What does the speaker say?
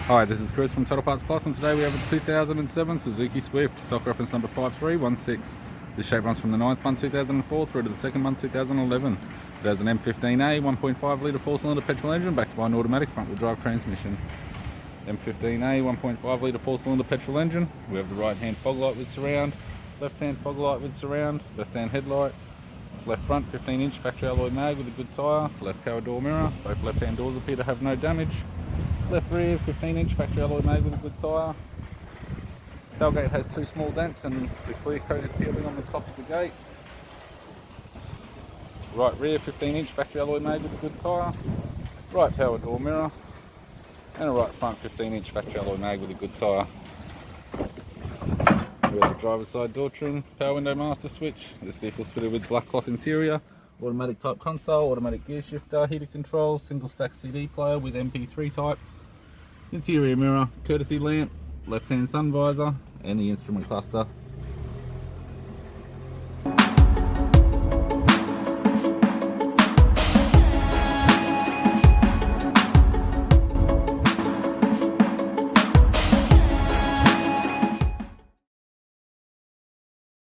Hi, this is Chris from Total Parts Plus, and today we have a 2007 Suzuki Swift, stock reference number 5316. This shape runs from the 9th month 2004 through to the 2nd month 2011. It has an M15A 1.5 litre 4-cylinder petrol engine backed by an automatic front-wheel drive transmission. M15A 1.5 litre 4-cylinder petrol engine. We have the right-hand fog light with surround, left-hand fog light with surround, left-hand headlight, left front 15-inch factory alloy mag with a good tyre, left power door mirror, both left-hand doors appear to have no damage. Left rear 15-inch factory alloy mag with a good tyre. Tailgate has 2 small dents and the clear coat is peeling on the top of the gate. Right rear 15-inch factory alloy mag with a good tyre. Right power door mirror. And a right front 15-inch factory alloy mag with a good tyre. We have the driver's side door trim, power window master switch. This vehicle is fitted with black cloth interior, automatic type console, automatic gear shifter, heater control, single stack CD player with MP3 type, interior mirror, courtesy lamp, left hand sun visor, and the instrument cluster.